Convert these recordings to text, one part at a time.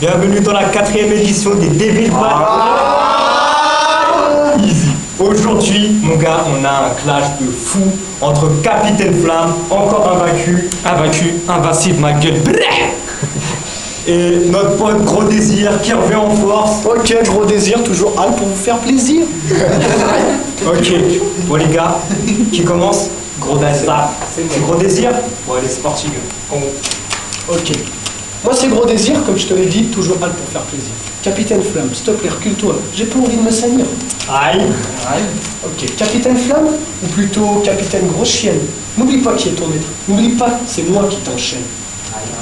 Bienvenue dans la 4e édition des Devil Easy. Aujourd'hui, mon gars, on a un clash de fou entre Capitaine Flamme, encore invaincu, invincible, ma gueule, et notre pote Gros Désir qui revient en force. Ok, Gros Désir, toujours hâte pour vous faire plaisir. Ok, bon les gars, qui commence? Gros Désir. C'est Gros Désir? Bon allez, c'est parti, gars. Ok. Moi c'est Gros Désir, comme je te l'ai dit, toujours hâte pour faire plaisir. Capitaine Flamme, s'il te plaît, recule-toi, j'ai pas envie de me salir. Aïe. Ok, Capitaine Flamme, ou plutôt Capitaine Grosse Chienne. N'oublie pas qui est ton maître, n'oublie pas que c'est moi qui t'enchaîne.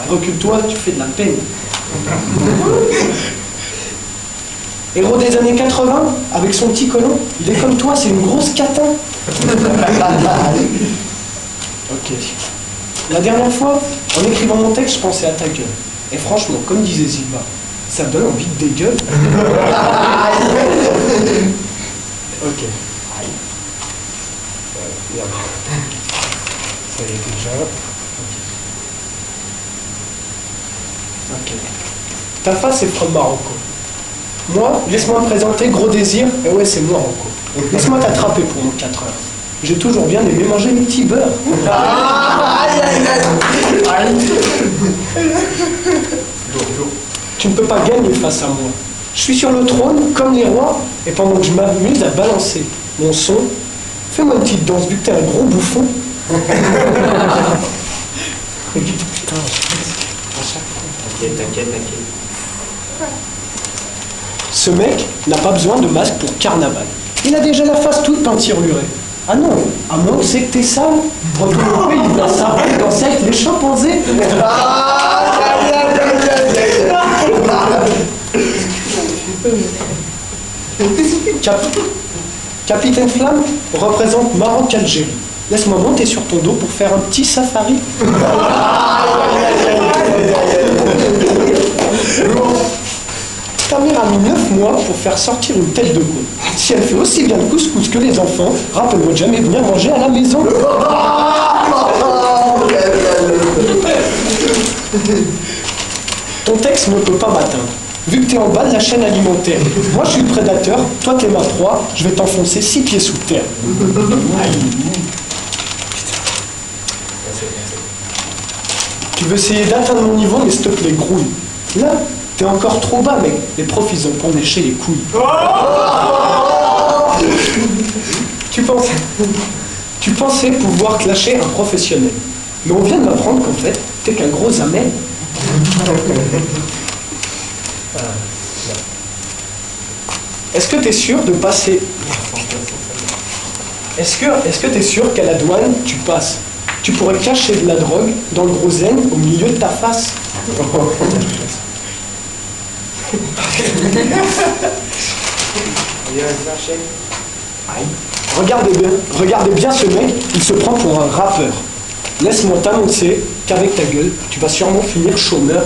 Recule-toi, tu fais de la peine. Héros des années 80, avec son petit colon, il est comme toi, c'est une grosse catin. Ok. La dernière fois, en écrivant mon texte, je pensais à ta gueule. Et franchement, comme disait Silva, ça me donne envie de dégueuler. Ok. Merde. Ça y est déjà. Ok. Ta face est from Marocco. Moi, laisse-moi me présenter, Gros Désir. Et ouais, c'est moi, Rocco. Laisse-moi t'attraper pour mon 4 heures. J'ai toujours bien aimé manger mes petits beurres. Tu ne peux pas gagner face à moi. Je suis sur le trône, comme les rois, et pendant que je m'amuse à balancer mon son, fais-moi une petite danse, vu que t'es un gros bouffon. Putain, T'inquiète. Ce mec n'a pas besoin de masque pour carnaval. Il a déjà la face toute peinturlurée. Ah non, à moins que c'est que t'es sale. Retourne-toi, il va s'arrêter danser avec les chimpanzés. Capitaine Flamme représente Maroc-Algérie. Laisse-moi monter sur ton dos pour faire un petit safari. Ta mère a mis 9 mois pour faire sortir une tête de con. Si elle fait aussi bien de couscous que les enfants, rappelle-moi de jamais venir manger à la maison. Ton texte ne peut pas m'atteindre, vu que t'es en bas de la chaîne alimentaire. Moi je suis le prédateur, toi t'es ma proie, je vais t'enfoncer 6 pieds sous terre. Tu veux essayer d'atteindre mon niveau, mais s'il te plaît, grouille. Là, t'es encore trop bas, mec. Les profs, ils ont pour lécher les couilles. Tu pensais pouvoir clasher un professionnel. Mais on vient de m'apprendre qu'en fait, t'es qu'un gros amel. Est-ce que t'es sûr de passer... Est-ce que t'es sûr qu'à la douane, tu passes? Tu pourrais cacher de la drogue dans le gros zen au milieu de ta face. Regardez bien ce mec, il se prend pour un rappeur. Laisse-moi t'annoncer qu'avec ta gueule, tu vas sûrement finir chômeur.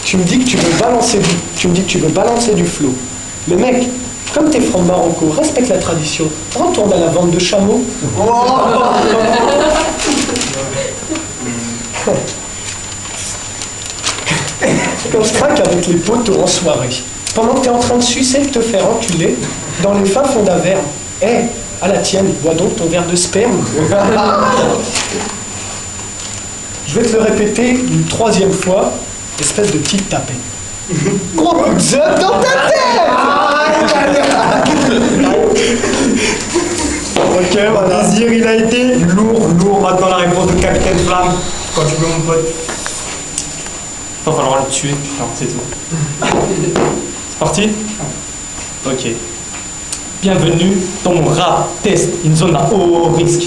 Tu me dis que tu veux balancer du flow. Mais mec, comme t'es from Marocco, respecte la tradition. Retourne à la vente de chameaux. On se craque avec les potes en soirée. Pendant que t'es en train de sucer et de te faire enculer, dans les fins fonds d'Averne. À la tienne, bois donc ton verre de sperme. Je vais te le répéter une 3e fois, espèce de petite tapette. Gros coup de zep dans ta tête. Ok, voilà. Désir, il a été lourd. Maintenant la réponse de Capitaine Flamme. Quand tu veux, mon pote. Il va falloir le tuer, putain, c'est tout. C'est parti? Ok. Bienvenue dans mon rap test, une zone à haut risque.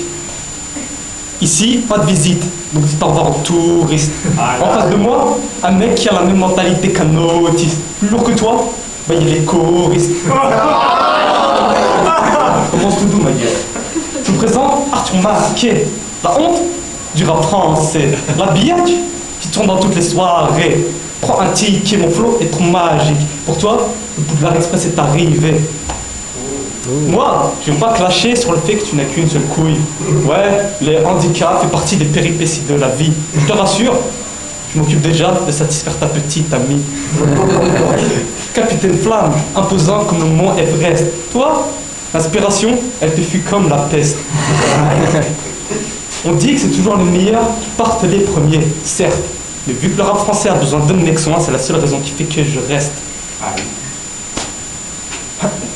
Ici, pas de visite, donc dites au revoir aux touristes. En face de moi, un mec qui a la même mentalité qu'un autiste. Plus lourd que toi, bah il est choristes. Commence tout doux, ma gueule. Je vous présente Arthur Masquet, la honte du rap français. L'habillage qui tourne dans toutes les soirées. Prends un ticket, mon flow est trop magique. Pour toi, le Poudlard Express est arrivé. Moi, je vais pas clasher sur le fait que tu n'as qu'une seule couille. Ouais, les handicaps fait partie des péripéties de la vie. Je te rassure, je m'occupe déjà de satisfaire ta petite amie. Capitaine Flamme, imposant comme le mont Everest. Toi, l'inspiration, elle te fut comme la peste. On dit que c'est toujours les meilleurs qui partent les premiers, certes. Mais vu que le rap français a besoin d'un excellent, c'est la seule raison qui fait que je reste.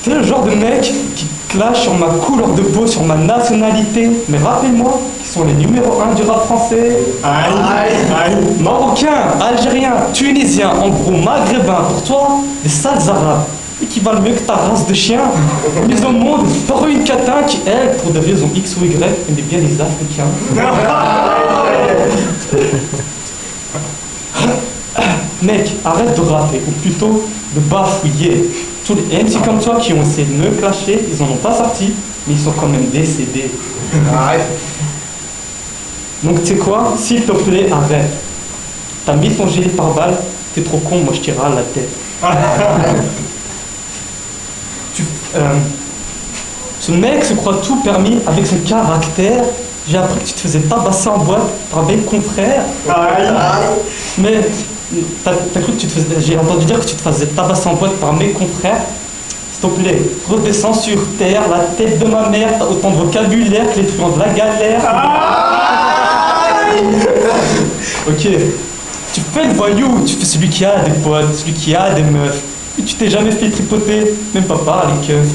T'es le genre de mec qui clash sur ma couleur de peau, sur ma nationalité. Mais rappelle-moi, qui sont les numéros 1 du rap français. Marocains, Algériens, Tunisiens, en gros Maghrébins, pour toi, des sales arabes. Et qui valent mieux que ta race de chien. Mise au monde par une catin qui, elle, pour des raisons X ou Y, aimait bien les Africains. Mec, arrête de rapper, ou plutôt de bafouiller. Tous les MC comme toi qui ont essayé de me clasher, ils en ont pas sorti, mais ils sont quand même décédés. Donc tu sais quoi, s'il te plaît, arrête. T'as mis ton gilet pare-balles, t'es trop con, moi je tire à la tête. Ce mec se croit tout permis avec son caractère. J'ai appris que tu te faisais tabasser en boîte par mes confrères. Mais t'as cru que tu te faisais... J'ai entendu dire que tu te faisais tabasser en boîte par mes confrères. S'il te plaît, redescends sur terre, la tête de ma mère, t'as autant de vocabulaire que les truands de la galère. Ok, tu fais le voyou, tu fais celui qui a des potes, celui qui a des meufs. Et tu t'es jamais fait tripoter, même pas par les keufs.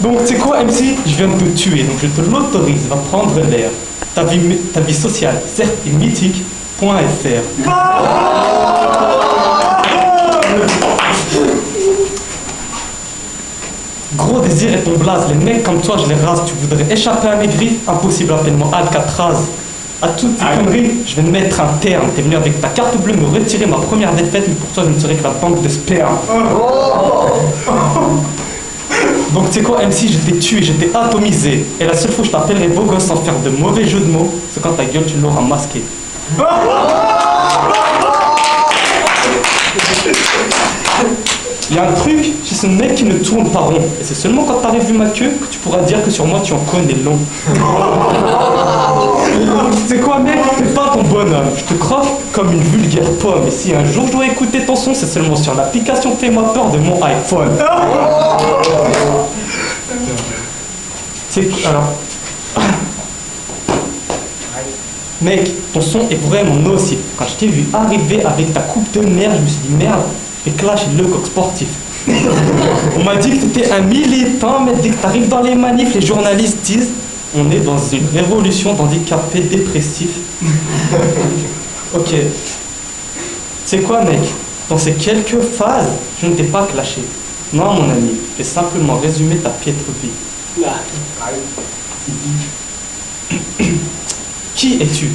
Donc tu sais quoi MC, je viens de te tuer, donc je te l'autorise, va prendre l'air. Ta vie sociale, certes, est mythique, .fr. Gros désir est ton blaze, les mecs comme toi je les rase, tu voudrais échapper à mes griffes, impossible, appelle-moi Alcatraz. À toutes tes conneries, je vais me mettre un terme. T'es venu avec ta carte bleue me retirer ma première défaite, mais pour toi je ne serai que la banque de sperme. Donc tu sais quoi MC, je t'ai tué, je t'ai atomisé. Et la seule fois que je t'appellerai beau gosse sans faire de mauvais jeux de mots, c'est quand ta gueule tu l'auras masquée. Il y a un truc chez ce mec qui ne tourne pas rond. Et c'est seulement quand t'aurais vu ma queue que tu pourras dire que sur moi tu en connais long. Tu sais quoi mec, t'es pas ton bonhomme. Je te croque comme une vulgaire pomme. Et si un jour je dois écouter ton son, c'est seulement sur l'application Fais-moi peur de mon iPhone. C'est alors. Mec, ton son est vraiment nocif. Quand je t'ai vu arriver avec ta coupe de merde, je me suis dit merde, je vais clasher le coq sportif. On m'a dit que t'étais un militant, mais dès que t'arrives dans les manifs, les journalistes disent on est dans une révolution d'handicapés dépressifs. Ok. C'est quoi mec? Dans ces quelques phases, je ne t'ai pas clashé. Non mon ami, j'ai simplement résumé ta piètre vie. Qui es-tu?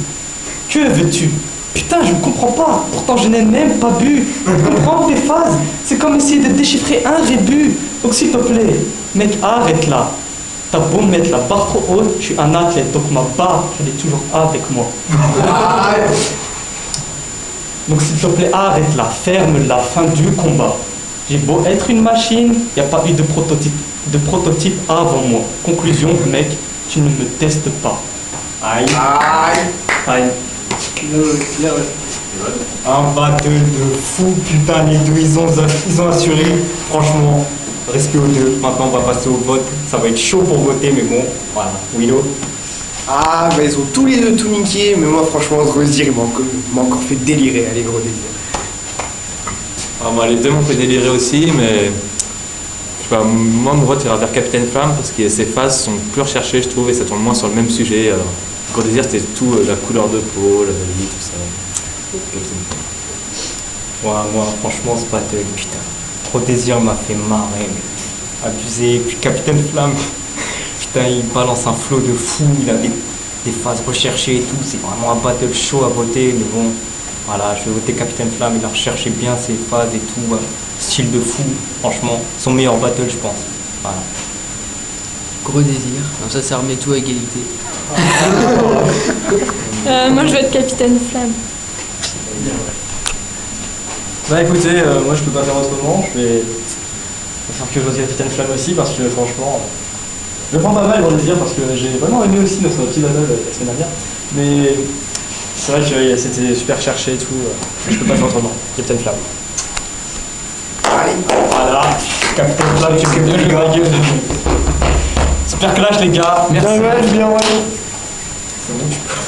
Que veux-tu? Putain, je ne comprends pas. Pourtant, je n'ai même pas bu. Comprendre tes phases, c'est comme essayer de déchiffrer un rébut. Donc, s'il te plaît, mec, arrête là. T'as beau me mettre la barre trop haute, je suis un athlète, donc ma barre, je l'ai toujours avec moi. Donc, s'il te plaît, arrête là. Ferme la fin du combat. J'ai beau être une machine, il n'y a pas eu de prototype avant moi. Conclusion, mec, tu ne me testes pas. Aïe. Aïe. Un battle de fou, putain, les deux, ils ont assuré. Franchement, respect aux deux. Maintenant, on va passer au vote. Ça va être chaud pour voter, mais bon, voilà. Willow. Ah, bah ils ont tous les deux tout niqué, mais moi franchement, Gros Désir, il m'a encore fait délirer, allez, Gros Désir. Ah, bah, les deux m'ont fait délirer aussi, mais je sais pas, moi mon vote ira vers Capitaine Flamme parce que ses phases sont plus recherchées, je trouve, et ça tourne moins sur le même sujet. Alors, Gros Désir, c'était tout la couleur de peau, la vie, tout ça. Capitaine Flamme. Ouais, moi, franchement, ce battle, putain. Trop désir m'a fait marrer, mais abusé. Puis Capitaine Flamme, putain, il balance un flow de fou. Il avait des phases recherchées et tout. C'est vraiment un battle chaud à voter, mais bon. Voilà, je vais voter Capitaine Flamme, il a recherché bien ses phases et tout, style de fou, franchement, son meilleur battle je pense. Voilà. Gros Désir, comme ça remet tout à égalité. Moi je vais être Capitaine Flamme. Bah écoutez, moi je peux pas faire autrement, je Ça fait que je choisis Capitaine Flamme aussi parce que franchement, je le prends pas mal Gros Désir parce que j'ai vraiment aimé aussi notre petit battle la semaine dernière. Mais c'est vrai que c'était super cherché et tout. Je peux pas faire autrement. Capitaine Flamme. Allez. Voilà. Capitaine Flamme, tu fais bien jouer ma gueule. Super clash les gars. Merci. Bien, ouais. C'est bon, tu peux.